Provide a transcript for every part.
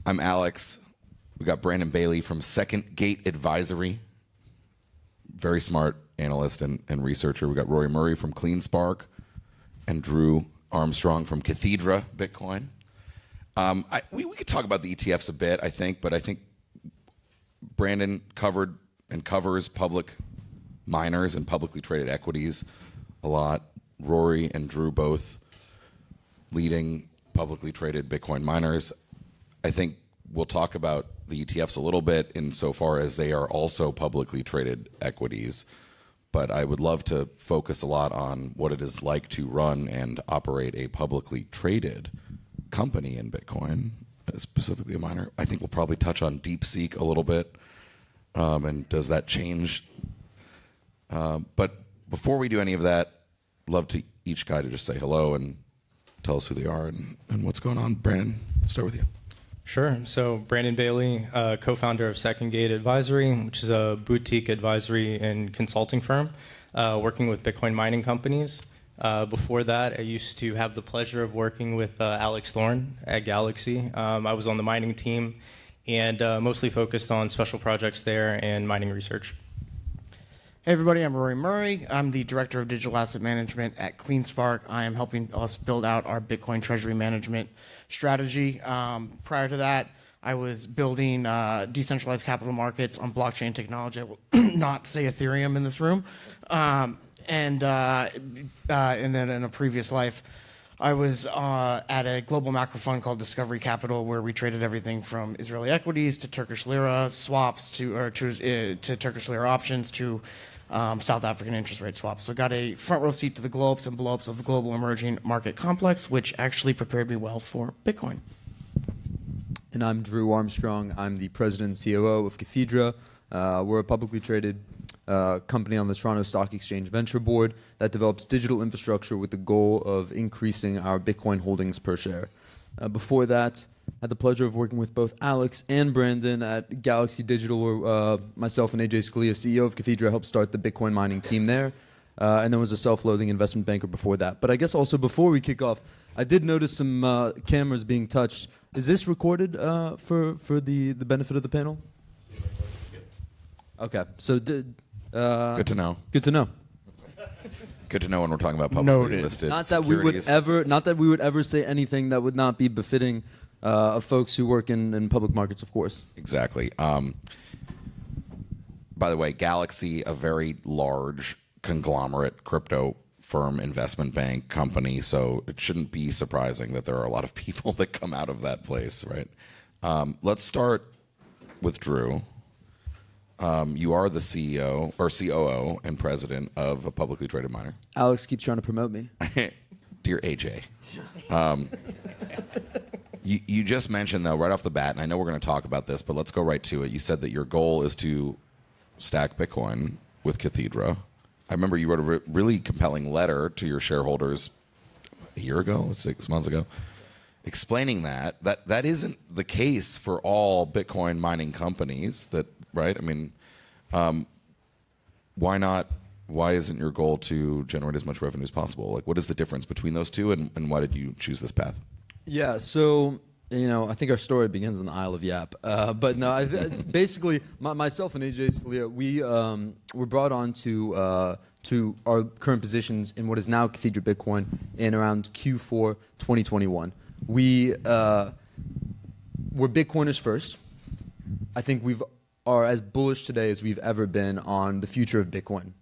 I'm Alex. We got Brandon Bailey from Second Gate Advisory. Very smart analyst and researcher. We got Rory Murray from CleanSpark and Drew Armstrong from Cathedra Bitcoin. We could talk about the ETFs a bit, I think, but I think Brandon covered and covers public miners and publicly traded equities a lot. Rory and Drew both leading publicly traded Bitcoin miners. I think we'll talk about the ETFs a little bit insofar as they are also publicly traded equities. But I would love to focus a lot on what it is like to run and operate a publicly traded company in Bitcoin, specifically a miner. I think we'll probably touch on DeepSeek a little bit. And does that change? But before we do any of that, I'd love to each guy to just say hello and tell us who they are and what's going on. Brandon, let's start with you. Sure. So Brandon Bailey, co-founder of Second Gate Advisory, which is a boutique advisory and consulting firm working with Bitcoin mining companies. Before that, I used to have the pleasure of working with Alex Thorne at Galaxy. I was on the mining team and mostly focused on special projects there and mining research. Hey everybody, I'm Rory Murray. I'm the Director of Digital Asset Management at CleanSpark. I am helping us build out our Bitcoin treasury management strategy. Prior to that, I was building decentralized capital markets on blockchain technology. I will not say Ethereum in this room. And then in a previous life, I was at a global macro fund called Discovery Capital, where we traded everything from Israeli equities to Turkish lira swaps to Turkish lira options to South African interest rate swaps. So got a front row seat to the globes and blowups of the global emerging market complex, which actually prepared me well for Bitcoin. And I'm Drew Armstrong. I'm the president and COO of Cathedra. We're a publicly traded company on the Toronto Stock Exchange Venture Board that develops digital infrastructure with the goal of increasing our Bitcoin holdings per share. Before that, I had the pleasure of working with both Alex and Brandon at Galaxy Digital, where myself and AJ Scalia, CEO of Cathedra, helped start the Bitcoin mining team there. And then was a self-loathing investment banker before that. But I guess also before we kick off, I did notice some cameras being touched. Is this recorded for the benefit of the panel? Okay, so good to know. Good to know. Good to know when we're talking about publicly listed not that we would ever say anything that would not be befitting of folks who work in public markets, of course. Exactly. By the way, Galaxy, a very large conglomerate crypto firm, investment bank company, so it shouldn't be surprising that there are a lot of people that come out of that place, right? Let's start with Drew. You are the CEO or COO and president of a publicly traded miner. Alex keeps trying to promote me. Dear AJ. You just mentioned, though, right off the bat, and I know we're going to talk about this, but let's go right to it. You said that your goal is to stack Bitcoin with Cathedra. I remember you wrote a really compelling letter to your shareholders a year ago, 6 months ago, explaining that isn't the case for all Bitcoin mining companies, right? I mean, why not? Why isn't your goal to generate as much revenue as possible? Like, what is the difference between those two, and why did you choose this path? Yeah, so, I think our story begins on the Isle of Yap. But no, basically, myself and AJ Scalia, we were brought on to our current positions in what is now Cathedra Bitcoin in around Q4 2021. We were Bitcoiners first. I think we are as bullish today as we've ever been on the future of Bitcoin.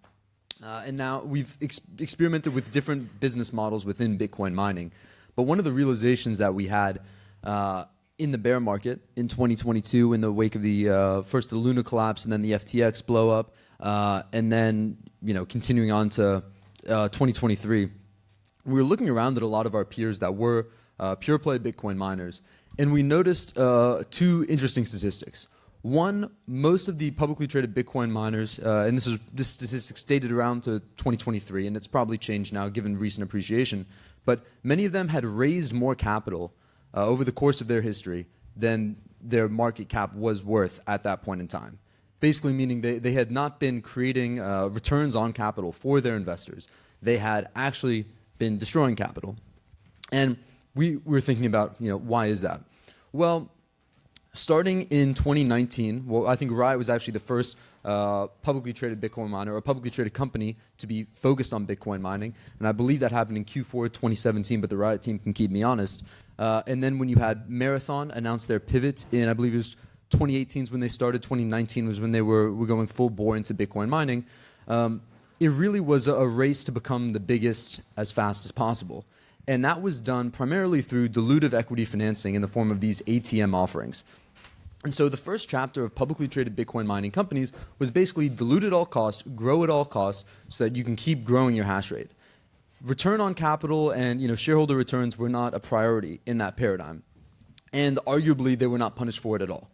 And now we've experimented with different business models within Bitcoin mining. But one of the realizations that we had in the bear market in 2022, in the wake of the first the Luna collapse and then the FTX blow up, and then continuing on to 2023, we were looking around at a lot of our peers that were pure play Bitcoin miners, and we noticed two interesting statistics. One, most of the publicly traded Bitcoin miners, and this statistic dated around to 2023, and it's probably changed now given recent appreciation, but many of them had raised more capital over the course of their history than their market cap was worth at that point in time. Basically meaning they had not been creating returns on capital for their investors. They had actually been destroying capital. And we were thinking about, why is that? Well, starting in 2019, well, I think Riot was actually the first publicly traded Bitcoin miner, or publicly traded company to be focused on Bitcoin mining. And I believe that happened in Q4 2017, but the Riot team can keep me honest. And then when you had Marathon announce their pivot in, I believe it was 2018 is when they started, 2019 was when they were going full bore into Bitcoin mining. It really was a race to become the biggest as fast as possible. And that was done primarily through dilutive equity financing in the form of these ATM offerings. And so the first chapter of publicly traded Bitcoin mining companies was basically dilute at all costs, grow at all costs, so that you can keep growing your hash rate. Return on capital and shareholder returns were not a priority in that paradigm. And arguably, they were not punished for it at all.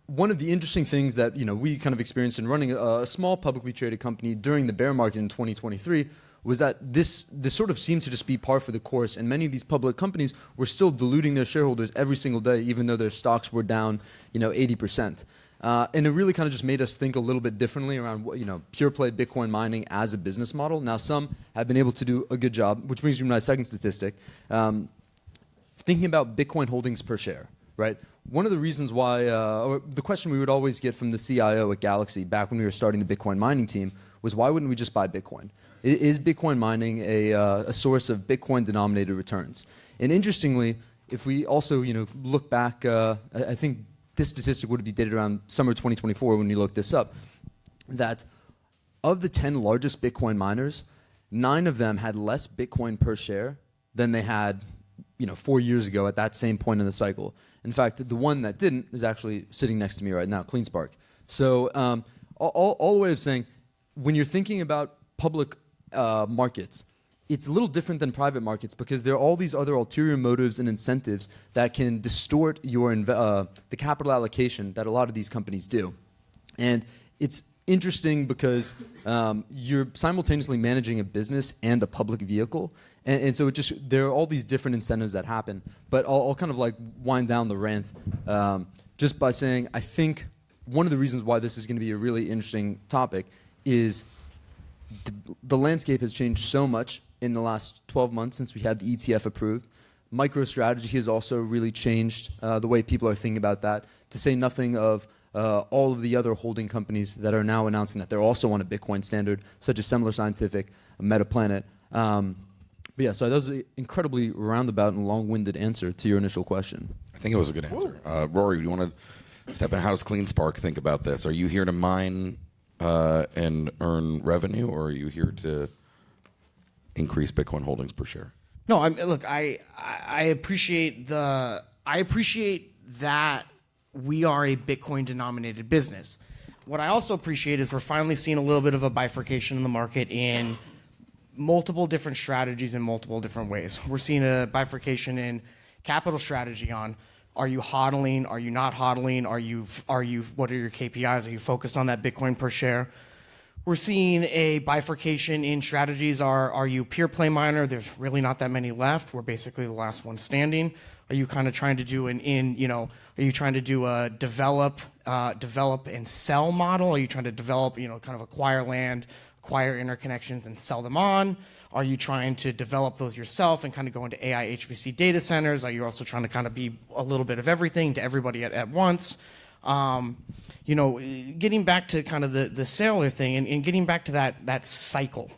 One of the interesting things that we kind of experienced in running a small publicly traded company during the bear market in 2023 was that this sort of seemed to just be par for the course, and many of these public companies were still diluting their shareholders every single day, even though their stocks were down 80%. And it really kind of just made us think a little bit differently around pure play Bitcoin mining as a business model. Now, some have been able to do a good job, which brings me to my second statistic. Thinking about Bitcoin holdings per share, right? One of the reasons why, or the question we would always get from the CIO at Galaxy back when we were starting the Bitcoin mining team was, why wouldn't we just buy Bitcoin? Is Bitcoin mining a source of Bitcoin-denominated returns? And interestingly, if we also look back, I think this statistic would be dated around summer 2024 when we looked this up, that of the 10 largest Bitcoin miners, 9 of them had less Bitcoin per share than they had 4 years ago at that same point in the cycle. In fact, the one that didn't is actually sitting next to me right now, CleanSpark. So all the way of saying, when you're thinking about public markets, it's a little different than private markets because there are all these other ulterior motives and incentives that can distort your the capital allocation that a lot of these companies do. And it's interesting because you're simultaneously managing a business and a public vehicle. And so there are all these different incentives that happen. But I'll kind of like wind down the rant just by saying I think one of the reasons why this is going to be a really interesting topic is the landscape has changed so much in the last 12 months since we had the ETF approved. MicroStrategy has also really changed the way people are thinking about that, to say nothing of all of the other holding companies that are now announcing that they're also on a Bitcoin standard, such as Semler Scientific, Metaplanet. But yeah, so that was an incredibly roundabout and long-winded answer to your initial question. I think it was a good answer. Rory, do you want to step in? How does CleanSpark think about this? Are you here to mine and earn revenue, or are you here to increase Bitcoin holdings per share? No, I appreciate that we are a Bitcoin denominated business. What I also appreciate is we're finally seeing a little bit of a bifurcation in the market in multiple different strategies in multiple different ways. We're seeing a bifurcation in capital strategy on, are you hodling? Are you not hodling? What are your KPIs? Are you focused on that Bitcoin per share? We're seeing a bifurcation in strategies. Are you pure play miner? There's really not that many left. We're basically the last one standing. Are you kind of trying to do are you trying to do a develop and sell model? Are you trying to develop, kind of acquire land, acquire interconnections and sell them on? Are you trying to develop those yourself and kind of go into AI HPC data centers? Are you also trying to kind of be a little bit of everything to everybody at once? Getting back to kind of the Saylor thing and getting back to that cycle.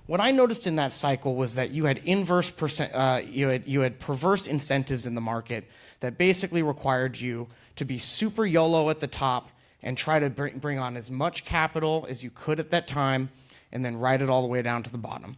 What I noticed in that cycle was that you had you had perverse incentives in the market that basically required you to be super YOLO at the top and try to bring on as much capital as you could at that time and then ride it all the way down to the bottom.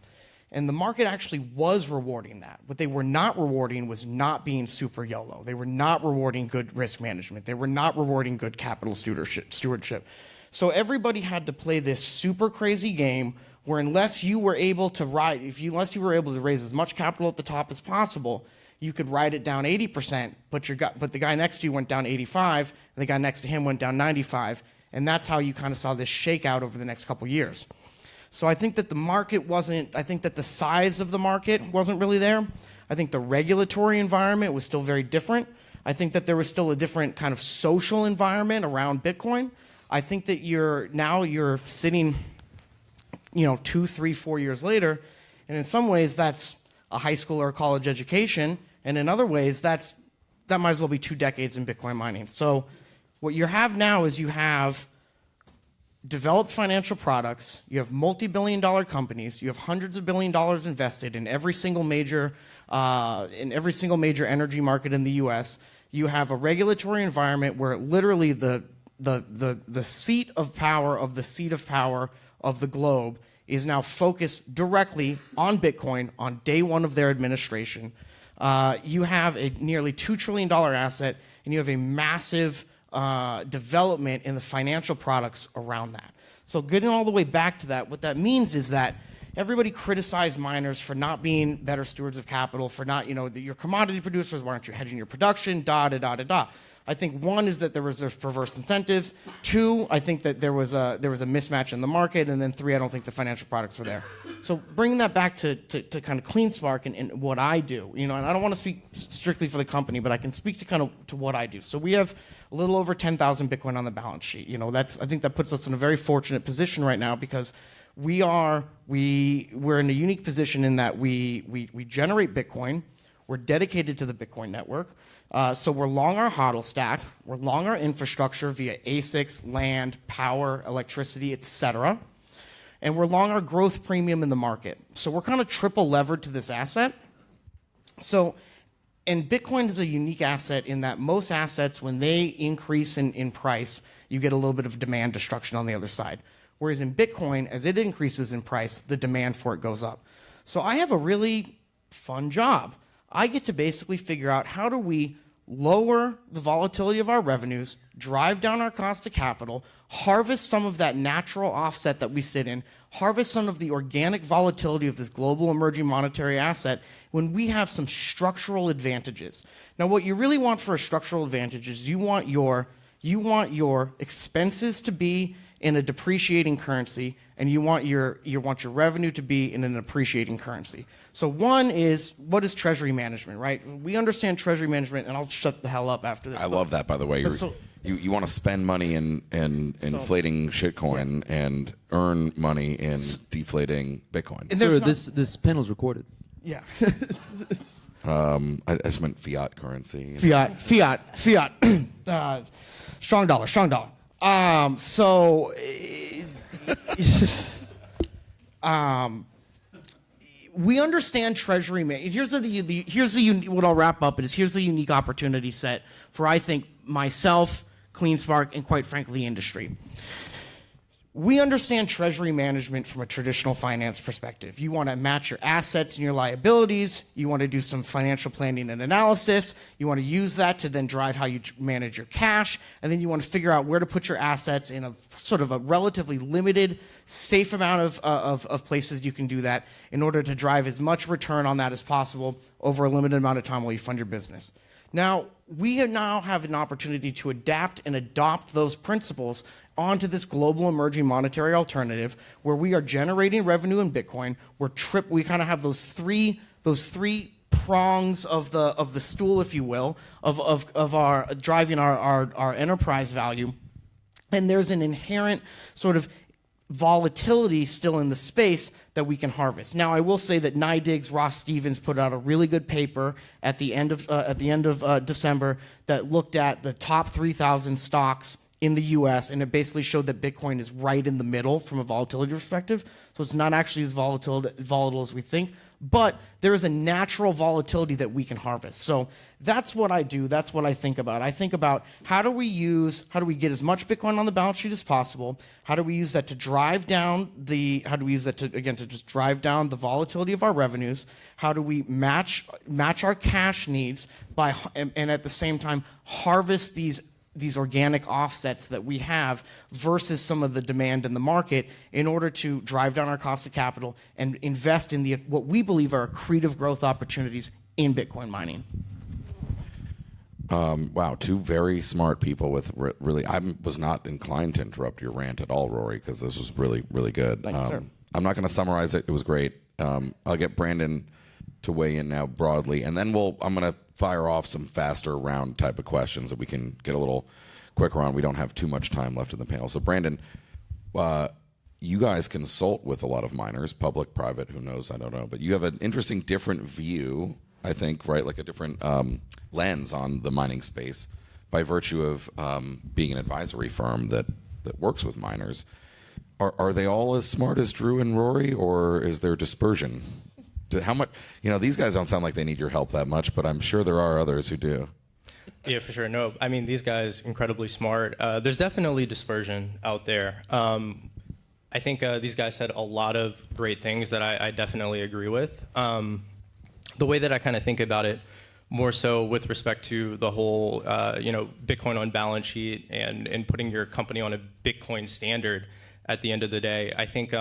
And the market actually was rewarding that. What they were not rewarding was not being super YOLO. They were not rewarding good risk management. They were not rewarding good capital stewardship. So everybody had to play this super crazy game where unless you were able to unless you were able to raise as much capital at the top as possible, you could ride it down 80%, but the guy next to you went down 85, and the guy next to him went down 95, and that's how you kind of saw this shakeout over the next couple years. So I think that I think that the size of the market wasn't really there. I think the regulatory environment was still very different. I think that there was still a different kind of social environment around Bitcoin. I think that you're sitting, 2, 3, 4 years later, and in some ways that's a high school or a college education, and in other ways that's that might as well be 2 decades in Bitcoin mining. So what you have now is you have developed financial products, you have multi-billion-dollar companies, you have hundreds of billion dollars invested in every single major energy market in the U.S. You have a regulatory environment where literally the seat of power of the globe is now focused directly on Bitcoin on day one of their administration. You have a nearly $2 trillion asset, and you have a massive development in the financial products around that. So getting all the way back to that, what that means is that everybody criticized miners for not being better stewards of capital, for not, your commodity producers, why aren't you hedging your production, I think one is that there's perverse incentives. Two, I think that there was a mismatch in the market, and then three, I don't think the financial products were there. So bringing that back to kind of CleanSpark and what I do, and I don't want to speak strictly for the company, but I can speak to kind of to what I do. So we have a little over 10,000 Bitcoin on the balance sheet. I think that puts us in a very fortunate position right now because we're in a unique position in that we generate Bitcoin. We're dedicated to the Bitcoin network. So we're long our HODL stack, we're long our infrastructure via ASICs, land, power, electricity, etc. And we're long our growth premium in the market. So we're kind of triple levered to this asset. And Bitcoin is a unique asset in that most assets, when they increase in price, you get a little bit of demand destruction on the other side. Whereas in Bitcoin, as it increases in price, the demand for it goes up. So I have a really fun job. I get to basically figure out how do we lower the volatility of our revenues, drive down our cost of capital, harvest some of that natural offset that we sit in, harvest some of the organic volatility of this global emerging monetary asset when we have some structural advantages. Now, what you really want for a structural advantage is you want your expenses to be in a depreciating currency, and you want your revenue to be in an appreciating currency. So one is, what is treasury management, right? We understand treasury management, and I'll shut the hell up after this. I love that, by the way. You want to spend money in inflating shitcoin and earn money in deflating Bitcoin. Sir, this panel's recorded. Yeah. I just meant fiat currency. Fiat. Strong dollar. We understand treasury management. What I'll wrap up is here's the unique opportunity set for, I think, myself, CleanSpark, and quite frankly, the industry. We understand treasury management from a traditional finance perspective. You want to match your assets and your liabilities. You want to do some financial planning and analysis. You want to use that to then drive how you manage your cash. And then you want to figure out where to put your assets in a sort of a relatively limited, safe amount of places you can do that in order to drive as much return on that as possible over a limited amount of time while you fund your business. Now, we now have an opportunity to adapt and adopt those principles onto this global emerging monetary alternative where we are generating revenue in Bitcoin. We kind of have those three prongs of the stool, if you will, of our driving our enterprise value. And there's an inherent sort of volatility still in the space that we can harvest. Now, I will say that NYDIG's Ross Stevens put out a really good paper at the end of December that looked at the top 3,000 stocks in the U.S., and it basically showed that Bitcoin is right in the middle from a volatility perspective. So it's not actually as volatile as we think, but there is a natural volatility that we can harvest. So that's what I do. That's what I think about. I think about how do we get as much Bitcoin on the balance sheet as possible? How do we use that to drive down to just drive down the volatility of our revenues? How do we match our cash needs and at the same time harvest these organic offsets that we have versus some of the demand in the market in order to drive down our cost of capital and invest in what we believe are accretive growth opportunities in Bitcoin mining. Wow, two very smart people with really. I was not inclined to interrupt your rant at all, Rory, because this was really, really good. Thanks, sir. I'm not going to summarize it. It was great. I'll get Brandon to weigh in now broadly, and then I'm going to fire off some faster round type of questions that we can get a little quicker on. We don't have too much time left in the panel. So Brandon, you guys consult with a lot of miners, public, private, who knows, I don't know, but you have an interesting different view I think, right? Like a different lens on the mining space by virtue of being an advisory firm that works with miners. Are they all as smart as Drew and Rory, or is there dispersion? How much? These guys don't sound like they need your help that much, but I'm sure there are others who do. Yeah, for sure. No, I mean, these guys, incredibly smart. There's definitely dispersion out there. I think these guys said a lot of great things that I definitely agree with. The way that I kind of think about it, more so with respect to the whole, Bitcoin on balance sheet and putting your company on a Bitcoin standard at the end of the day, I think,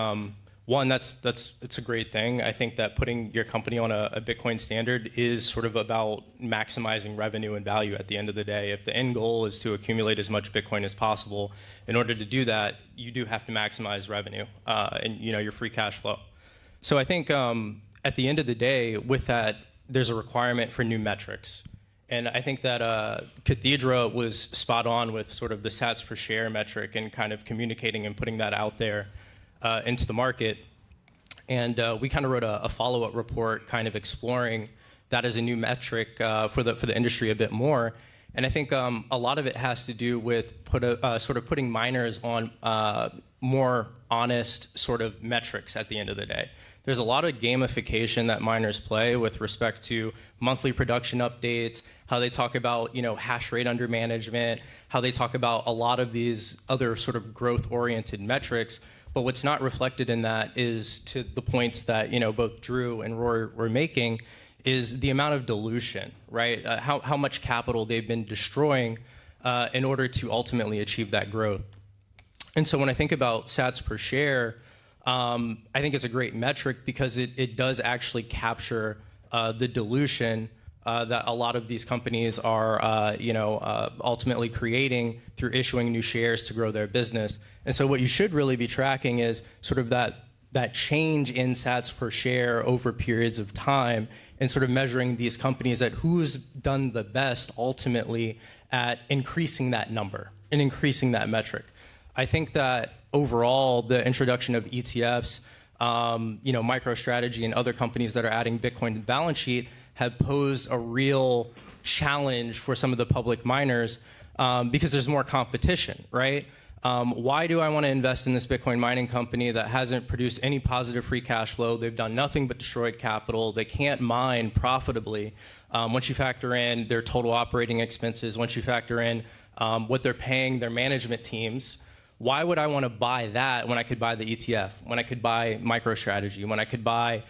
one, it's a great thing. I think that putting your company on a Bitcoin standard is sort of about maximizing revenue and value at the end of the day. If the end goal is to accumulate as much Bitcoin as possible, in order to do that, you do have to maximize revenue and your free cash flow. So I think at the end of the day, with that, there's a requirement for new metrics. And I think that Cathedra was spot on with sort of the sats per share metric and kind of communicating and putting that out there into the market. And we kind of wrote a follow-up report kind of exploring that as a new metric for the industry a bit more. And I think a lot of it has to do with sort of putting miners on more honest sort of metrics at the end of the day. There's a lot of gamification that miners play with respect to monthly production updates, how they talk about, hash rate under management, how they talk about a lot of these other sort of growth-oriented metrics. But what's not reflected in that is, to the points that, both Drew and Rory were making, is the amount of dilution, right? How much capital they've been destroying in order to ultimately achieve that growth. And so when I think about sats per share, I think it's a great metric because it does actually capture the dilution that a lot of these companies are, ultimately creating through issuing new shares to grow their business. And so what you should really be tracking is sort of that change in sats per share over periods of time, and sort of measuring these companies at who's done the best ultimately at increasing that number and increasing that metric. I think that overall, the introduction of ETFs, MicroStrategy and other companies that are adding Bitcoin to the balance sheet have posed a real challenge for some of the public miners because there's more competition, right? Why do I want to invest in this Bitcoin mining company that hasn't produced any positive free cash flow? They've done nothing but destroyed capital. They can't mine profitably. Once you factor in their total operating expenses, once you factor in what they're paying their management teams, why would I want to buy that when I could buy the ETF, when I could buy MicroStrategy, when I could buy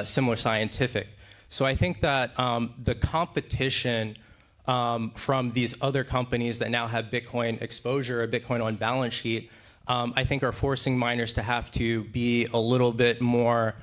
Similar Scientific? So I think that the competition from these other companies that now have Bitcoin exposure, or Bitcoin on balance sheet, I think are forcing miners to have to be a little bit more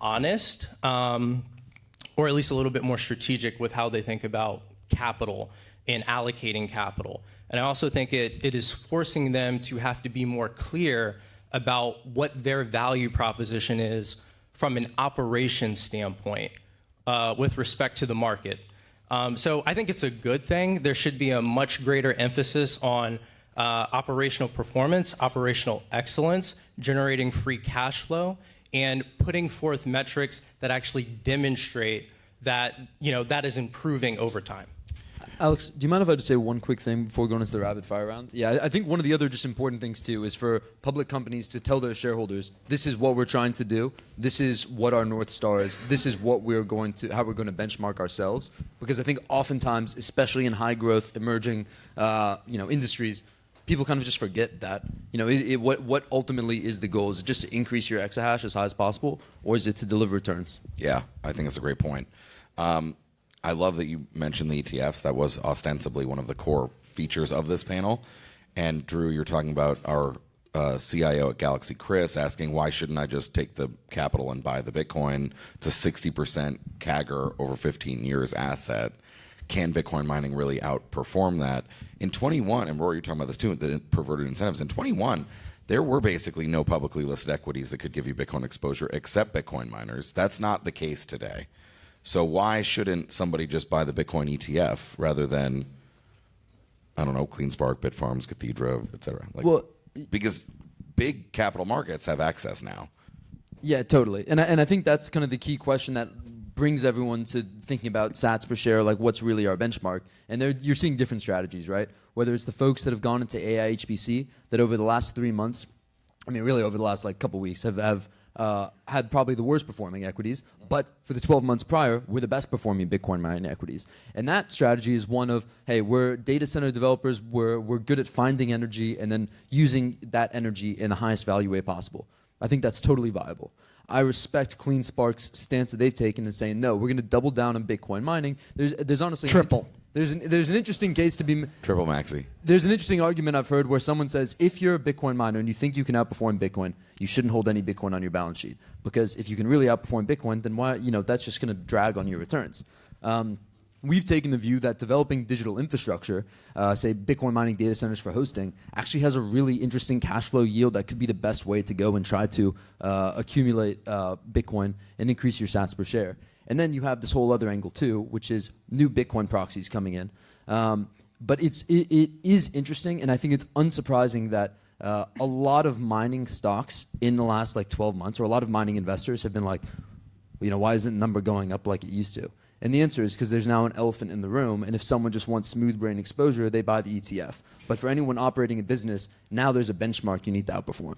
honest, or at least a little bit more strategic with how they think about capital and allocating capital. And I also think it is forcing them to have to be more clear about what their value proposition is from an operations standpoint with respect to the market. So I think it's a good thing. There should be a much greater emphasis on operational performance, operational excellence, generating free cash flow, and putting forth metrics that actually demonstrate that that is improving over time. Alex, do you mind if I just say one quick thing before going into the rapid fire round? Yeah, I think one of the other just important things too is for public companies to tell their shareholders, this is what we're trying to do. This is what our North Star is. This is what how we're going to benchmark ourselves. Because I think oftentimes, especially in high growth, emerging, industries, people kind of just forget that. What ultimately is the goal? Is it just to increase your exahash as high as possible, or is it to deliver returns? Yeah, I think that's a great point. I love that you mentioned the ETFs. That was ostensibly one of the core features of this panel. And Drew, you're talking about our CIO at Galaxy, Chris, asking why shouldn't I just take the capital and buy the Bitcoin? It's a 60% CAGR over 15 years asset. Can Bitcoin mining really outperform that? In 21, and Rory, you're talking about this too, the perverted incentives. In 21, there were basically no publicly listed equities that could give you Bitcoin exposure except Bitcoin miners. That's not the case today. So why shouldn't somebody just buy the Bitcoin ETF rather than, I don't know, CleanSpark, Bitfarms, Cathedra, et cetera? Because big capital markets have access now. Yeah, totally. And I think that's kind of the key question that brings everyone to thinking about sats per share, like what's really our benchmark. And you're seeing different strategies, right? Whether it's the folks that have gone into AI HPC that over the last 3 months, I mean, really over the last like couple weeks, have had probably the worst performing equities, but for the 12 months prior, we're the best performing Bitcoin mining equities. And that strategy is one of, hey, we're data center developers, we're good at finding energy and then using that energy in the highest value way possible. I think that's totally viable. I respect CleanSpark's stance that they've taken in saying, no, we're going to double down on Bitcoin mining. There's honestly... Triple. There's an interesting case to be... Triple maxi. There's an interesting argument I've heard where someone says, if you're a Bitcoin miner and you think you can outperform Bitcoin, you shouldn't hold any Bitcoin on your balance sheet. Because if you can really outperform Bitcoin, then why, that's just going to drag on your returns. We've taken the view that developing digital infrastructure, say Bitcoin mining data centers for hosting, actually has a really interesting cash flow yield that could be the best way to go and try to accumulate Bitcoin and increase your sats per share. And then you have this whole other angle too, which is new Bitcoin proxies coming in. But it is interesting, and I think it's unsurprising that a lot of mining stocks in the last like 12 months, or a lot of mining investors have been like, why isn't the number going up like it used to? And the answer is because there's now an elephant in the room, and if someone just wants smooth brain exposure, they buy the ETF. But for anyone operating a business, now there's a benchmark you need to outperform.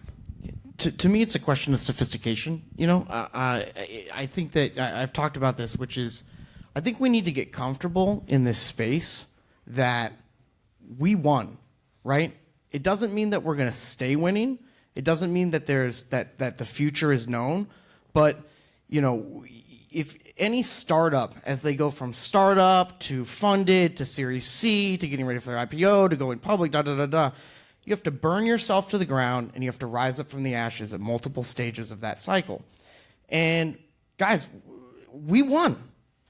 To me, it's a question of sophistication. I think that I've talked about this, which is I think we need to get comfortable in this space that we won, right? It doesn't mean that we're going to stay winning. It doesn't mean that that the future is known. But, if any startup, as they go from startup to funded to Series C to getting ready for their IPO to going public, you have to burn yourself to the ground and you have to rise up from the ashes at multiple stages of that cycle. And guys, we won.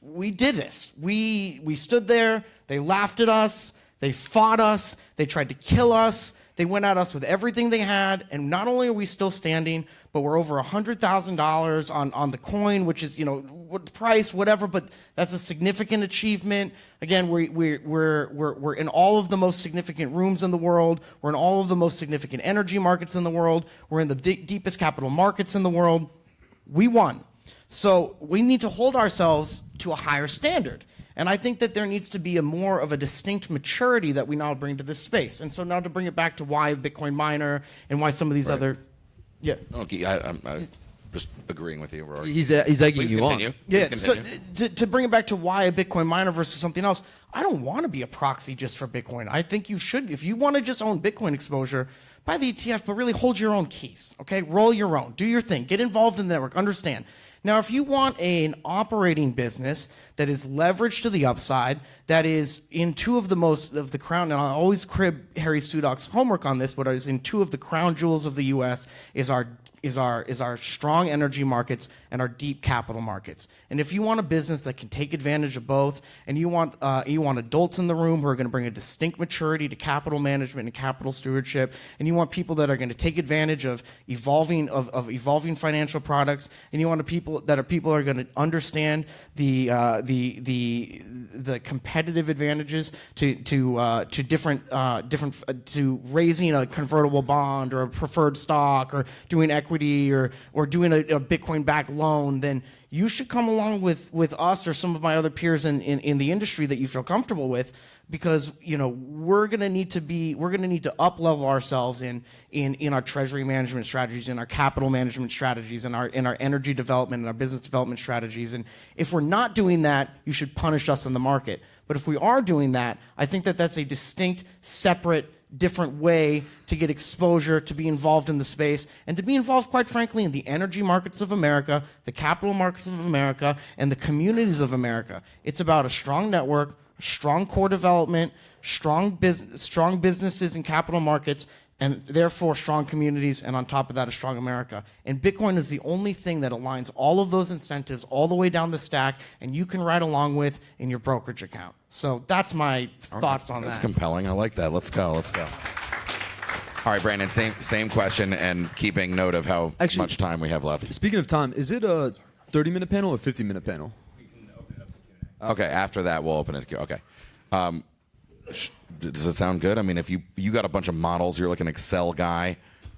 We did this. We stood there. They laughed at us. They fought us. They tried to kill us. They went at us with everything they had. And not only are we still standing, but we're over $100,000 on the coin, which is, what price, whatever, but that's a significant achievement. Again, we're in all of the most significant rooms in the world. We're in all of the most significant energy markets in the world. We're in the deepest capital markets in the world. We won. So we need to hold ourselves to a higher standard. And I think that there needs to be more of a distinct maturity that we now bring to this space. And so now to bring it back to why a Bitcoin miner and why some of these other... Yeah. Okay, I'm just agreeing with you. He's egging you on. Yeah, so to bring it back to why a Bitcoin miner versus something else, I don't want to be a proxy just for Bitcoin. I think you should, if you want to just own Bitcoin exposure, buy the ETF, but really hold your own keys, okay? Roll your own, do your thing, get involved in the network, understand. Now, if you want an operating business that is leveraged to the upside, that is in two of the crown, and I always crib Harry Studok's homework on this, but is in two of the crown jewels of the U.S. is our strong energy markets and our deep capital markets. And if you want a business that can take advantage of both, and you want adults in the room who are going to bring a distinct maturity to capital management and capital stewardship, and you want people that are going to take advantage of evolving financial products, and you want people that are going to understand the competitive advantages to raising a convertible bond or a preferred stock or doing equity or doing a Bitcoin-backed loan, then you should come along with us or some of my other peers in the industry that you feel comfortable with, because we're going to need to up-level ourselves in our treasury management strategies, in our capital management strategies, in our energy development and our business development strategies. And if we're not doing that, you should punish us in the market. But if we are doing that, I think that that's a distinct, separate, different way to get exposure, to be involved in the space, and to be involved, quite frankly, in the energy markets of America, the capital markets of America, and the communities of America. It's about a strong network, strong core development, strong businesses and capital markets, and therefore strong communities, and on top of that, a strong America. And Bitcoin is the only thing that aligns all of those incentives all the way down the stack, and you can ride along with in your brokerage account. So that's my thoughts on that. That's compelling. I like that. Let's go. All right, Brandon, same question, and keeping note of how much time we have left. Speaking of time, is it a 30-minute panel or 50-minute panel? We can open it up to Q&A. Okay, after that, we'll open it. Okay. Does it sound good? I mean, if you got a bunch of models, you're like an Excel guy.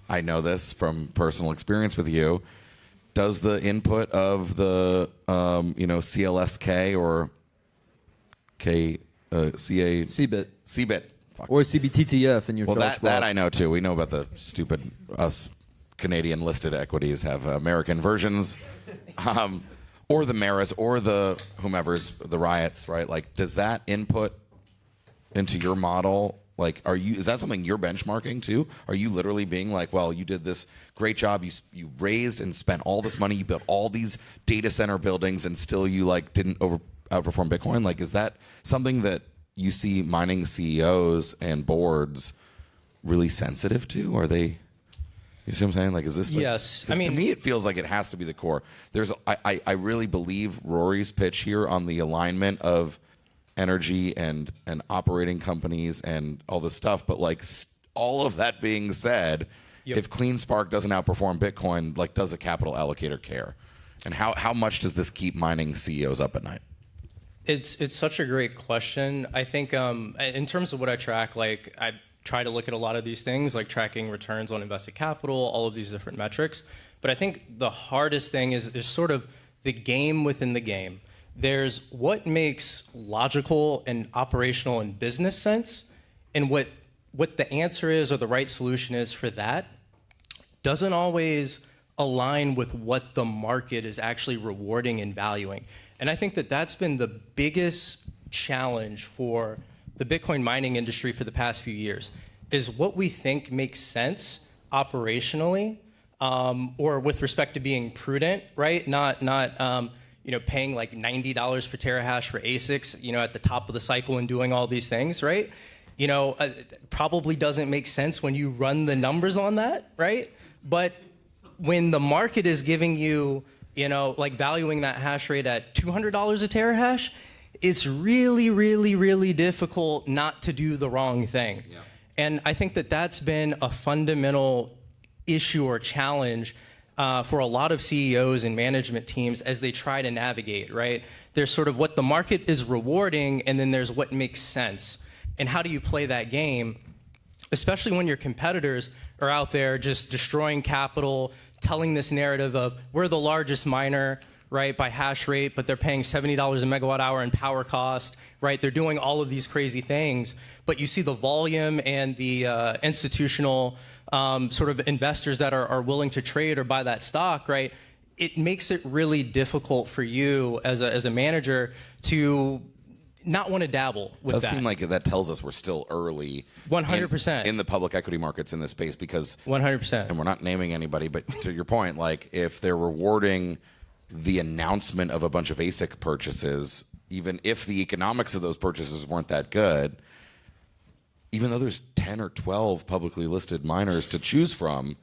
I know this from personal experience with you. does the input of the CLSK or CBIT CBIT. Fuck. or CBTTF in your Well, Charles that Schwab. I know too. We know about the stupid us Canadian listed equities have American versions, or the Maras or the whomever's the riots, right? Like, does that input into your model? Like, is that something you're benchmarking too? Are you literally being like, well, you did this great job, you raised and spent all this money, you built all these data center buildings, and still you like didn't outperform Bitcoin? Like, is that something that you see mining CEOs and boards really sensitive to? Are they? You see what I'm saying? Like, is this? Yes. To me, it feels like it has to be the core. I really believe Rory's pitch here on the alignment of energy and operating companies and all this stuff. But like, all of that being said, if CleanSpark doesn't outperform Bitcoin, like, does a capital allocator care? And how much does this keep mining CEOs up at night? It's such a great question. I think in terms of what I track, like, I try to look at a lot of these things, like tracking returns on invested capital, all of these different metrics. But I think the hardest thing is sort of the game within the game. There's what makes logical and operational and business sense, and what the answer is or the right solution is for that doesn't always align with what the market is actually rewarding and valuing. And I think that that's been the biggest challenge for the Bitcoin mining industry for the past few years, is what we think makes sense operationally, or with respect to being prudent, right? Not paying like $90 per terahash for ASICs, at the top of the cycle and doing all these things, right? Probably doesn't make sense when you run the numbers on that, right? But when the market is giving you, like valuing that hash rate at $200 a terahash, it's really, really, really difficult not to do the wrong thing. Yeah. And I think that that's been a fundamental issue or challenge for a lot of CEOs and management teams as they try to navigate, right? There's sort of what the market is rewarding, and then there's what makes sense. And how do you play that game, especially when your competitors are out there just destroying capital, telling this narrative of we're the largest miner, right, by hash rate, but they're paying $70 a megawatt hour in power cost, right? They're doing all of these crazy things, but you see the volume and the institutional sort of investors that are willing to trade or buy that stock, right? It makes it really difficult for you as a manager to not want to dabble with that. It does seem like that tells us we're still early 100% in the public equity markets in this space, because 100%. And we're not naming anybody, but to your point, like, if they're rewarding the announcement of a bunch of ASIC purchases, even if the economics of those purchases weren't that good, even though there's 10 or 12 publicly listed miners to choose from,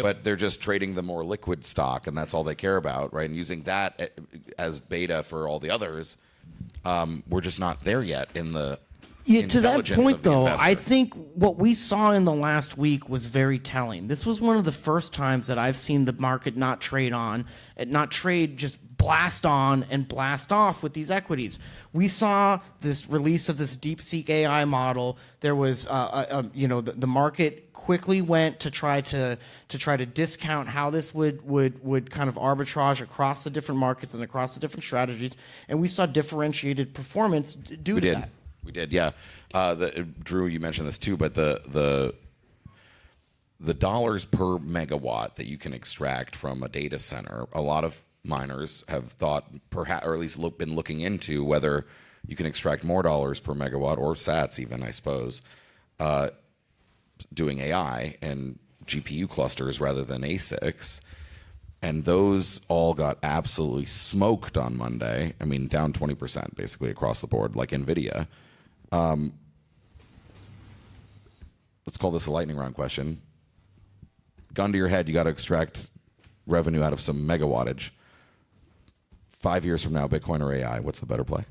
but they're just trading the more liquid stock, and that's all they care about, right? And using that as beta for all the others, we're just not there yet in the to that point, though, investor. I think what we saw in the last week was very telling. This was one of the first times that I've seen the market not trade just blast on and blast off with these equities. We saw this release of this DeepSeek AI model. There was, the market quickly went to try to discount how this would kind of arbitrage across the different markets and across the different strategies, and we saw differentiated performance due to that. We did, yeah. Drew, you mentioned this too, but the dollars per megawatt that you can extract from a data center, a lot of miners have thought, perhaps, or at least been looking into whether you can extract more dollars per megawatt, or sats even, I suppose, doing AI and GPU clusters rather than ASICs. And those all got absolutely smoked on Monday. I mean, down 20% basically across the board, like NVIDIA. Let's call this a lightning round question. Gun to your head, you got to extract revenue out of some megawattage. 5 years from now, Bitcoin or AI, what's the better play?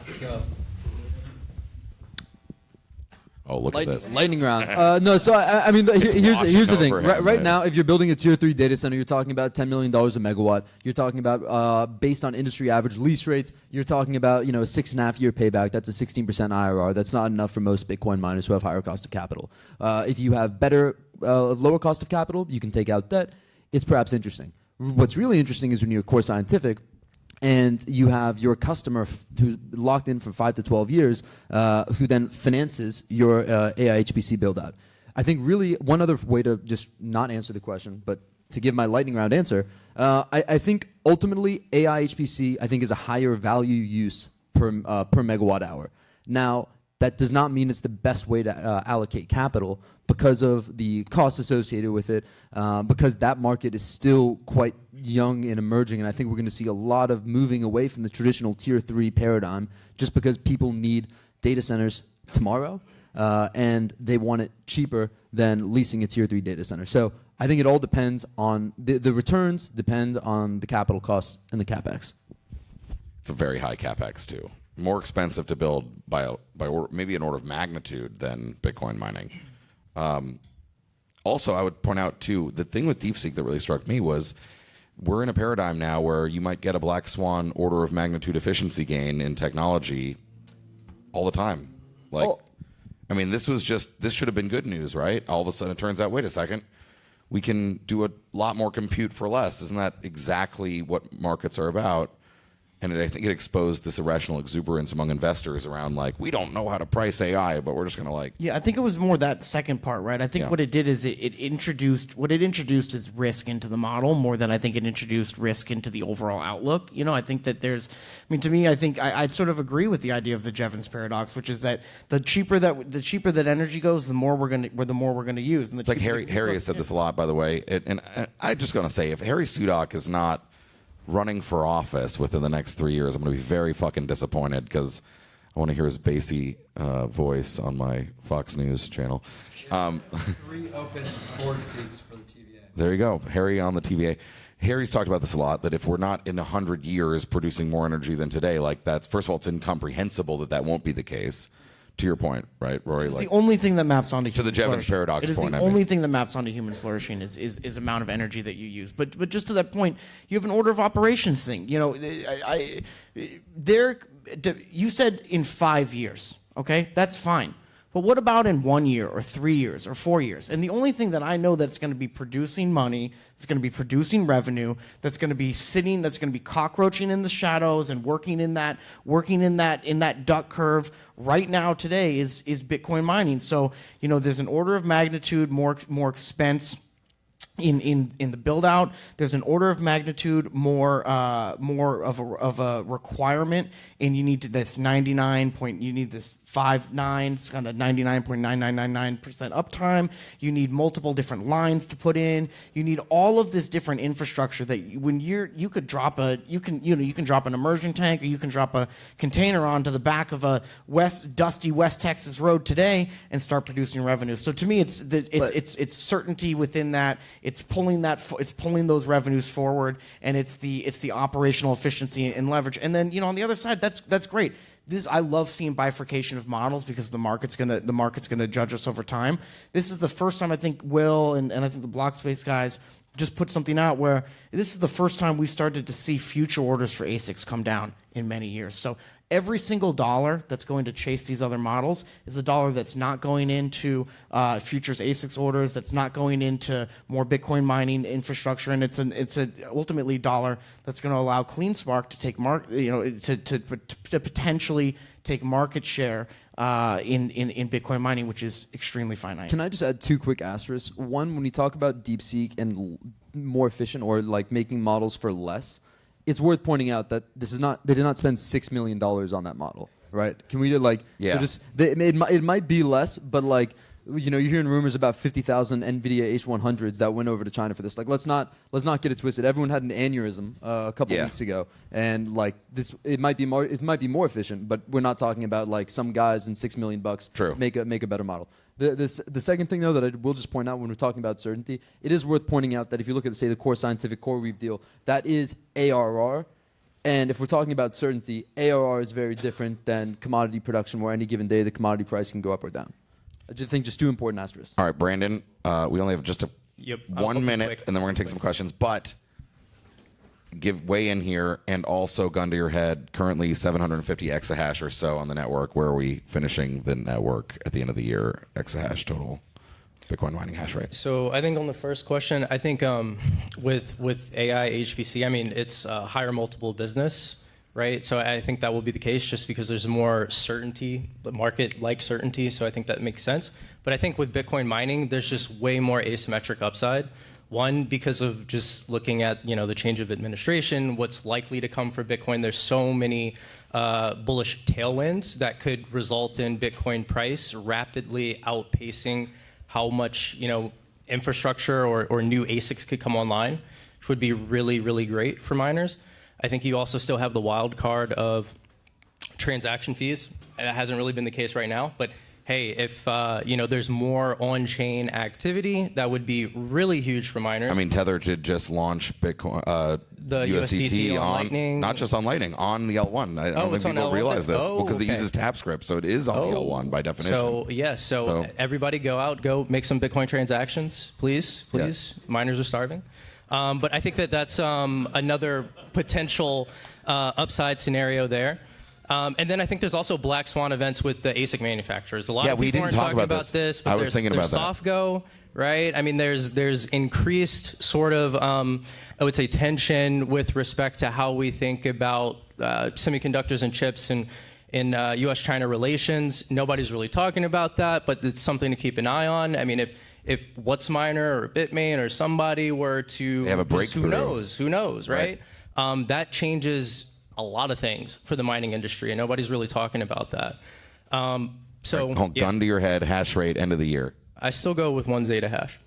Let's go. Oh, look at this. Lightning round. No, so I mean, here's the thing. over him, Right right? now, if you're building a tier 3 data center, you're talking about $10 million a megawatt. You're talking about, based on industry average lease rates, you're talking about, a 6.5 year payback. That's a 16% IRR. That's not enough for most Bitcoin miners who have higher cost of capital. If you have lower cost of capital, you can take out debt. It's perhaps interesting. what's really interesting is when you're core scientific, and you have your customer who's locked in for 5 to 12 years, who then finances your AI HPC build out. I think really one other way to just not answer the question, but to give my lightning round answer, I think ultimately AI HPC I think is a higher value use per megawatt hour. Now, that does not mean it's the best way to allocate capital because of the costs associated with it, because that market is still quite young and emerging, and I think we're going to see a lot of moving away from the traditional tier 3 paradigm just because people need data centers tomorrow, and they want it cheaper than leasing a tier 3 data center. So I think it all depends on, the returns depend on the capital costs and the CapEx. It's a very high CapEx too. More expensive to build by maybe an order of magnitude than Bitcoin mining. Also, I would point out too, the thing with DeepSeek that really struck me was we're in a paradigm now where you might get a black swan order of magnitude efficiency gain in technology all the time. Like, I mean, this should have been good news, right? All of a sudden it turns out, wait a second, we can do a lot more compute for less. Isn't that exactly what markets are about? And I think it exposed this irrational exuberance among investors around like, we don't know how to price AI, but we're just going to like. Yeah, I think it was more that second part, right? I think what it did is it introduced is risk into the model more than I think it introduced risk into the overall outlook. You know, I think that to me, I think I'd sort of agree with the idea of the Jevons paradox, which is that the cheaper that energy goes, the more we're gonna use. And it's like Harry has said this a lot, by the way. And I'm just going to say, if Harry Sudak is not running for office within the next 3 years, I'm going to be very fucking disappointed because I want to hear his bassy voice on my Fox News channel. 3 open board seats for the TVA. There you go, Harry on the TVA. Harry's talked about this a lot, that if we're not in 100 years producing more energy than today, like that's, first of all, it's incomprehensible that won't be the case. To your point, right, Rory? It's like, the only thing that maps onto to the Jevons paradox It is point. the only thing that maps onto human flourishing is amount of energy that you use. But just to that point, you have an order of operations thing. You know, you said in 5 years. Okay, that's fine. But what about in 1 year or 3 years or 4 years? And the only thing that I know that's going to be producing money, that's going to be producing revenue, that's going to be cockroaching in the shadows and working in that duck curve right now today is Bitcoin mining. So, you know, there's an order of magnitude more expense in the build out. There's an order of magnitude more of a requirement, and you need this 5.9s, kind of 99.9999% uptime. You need multiple different lines to put in. You need all of this different infrastructure that you can drop an immersion tank, or you can drop a container onto the back of a dusty West Texas road today and start producing revenue. So to me, it's certainty within that. It's pulling those revenues forward, and it's the operational efficiency and leverage. And then, you know, on the other side, that's great. I love seeing bifurcation of models because the market's gonna judge us over time. This is the first time I think Will and I think the Blockspace guys just put something out where this is the first time we've started to see future orders for ASICs come down in many years. So every single dollar that's going to chase these other models is a dollar that's not going into futures ASICs orders, that's not going into more Bitcoin mining infrastructure, and it's ultimately dollar that's going to allow CleanSpark to take to potentially take market share in Bitcoin mining, which is extremely finite. Can I just add 2 quick asterisks? One, when we talk about DeepSeek and more efficient or like making models for less, it's worth pointing out that they did not spend $6 million on that model, right? Can we it might be less, but like, you know, you're hearing rumors about 50,000 NVIDIA H100s that went over to China for this. Like, let's not get it twisted. Everyone had an aneurysm a couple weeks ago, and like this, it might be more efficient, but we're not talking about like some guys and $6 million make a better model. The second thing though that I will just point out when we're talking about certainty, it is worth pointing out that if you look at, say, the Core Scientific CoreWeave deal, that is ARR. And if we're talking about certainty, ARR is very different than commodity production, where any given day the commodity price can go up or down. I just think just 2 important asterisks. All right, Brandon, we only have just 1 minute, and then we're going to take some questions. But weigh in here, and also gun to your head, currently 750 exahash or so on the network. Where are we finishing the network at the end of the year, exahash total? Bitcoin mining hash rate? So I think on the first question, I think with AI HPC, I mean it's a higher multiple business, right? So I think that will be the case just because there's more certainty, the market like certainty. So I think that makes sense. But I think with Bitcoin mining, there's just way more asymmetric upside. One, because of just looking at the change of administration, what's likely to come for Bitcoin. There's so many bullish tailwinds that could result in Bitcoin price rapidly outpacing how much infrastructure or new ASICs could come online, which would be really, really great for miners. I think you also still have the wild card of transaction fees. That hasn't really been the case right now, but hey, if there's more on-chain activity, that would be really huge for miners. I mean, Tether did just launch Bitcoin, the USDT on Lightning. Not just on Lightning, on the L1. I don't think people realize this because it uses TapScript, so it is on the L1 by definition. So yes, so everybody go make some Bitcoin transactions, please. Yeah. Miners are starving. But I think that's another potential upside scenario there. And then I think there's also black swan events with the ASIC manufacturers. A lot of people aren't talking about this, but there's SoftGo, right? I mean, there's increased sort of, I would say, tension with respect to how we think about semiconductors and chips and in U.S.-China relations. Nobody's really talking about that, but it's something to keep an eye on. I mean, if WhatsMiner or Bitmain or somebody were to, they have a breakthrough. Who knows, right? That changes a lot of things for the mining industry, and nobody's really talking about that. Gun to your head, hash rate, end of the year. I still go with 1 Zeta hash.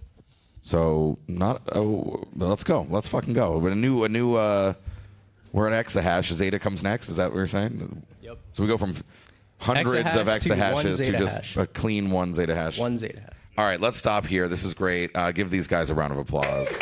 So let's go. Let's fucking go. But we're at exahash. Zeta comes next. Is that what you're saying? Yep. So we go from hundreds of exahashes to just a clean 1 Zeta hash. 1 Zeta hash. All right, let's stop here. This is great. Give these guys a round of applause.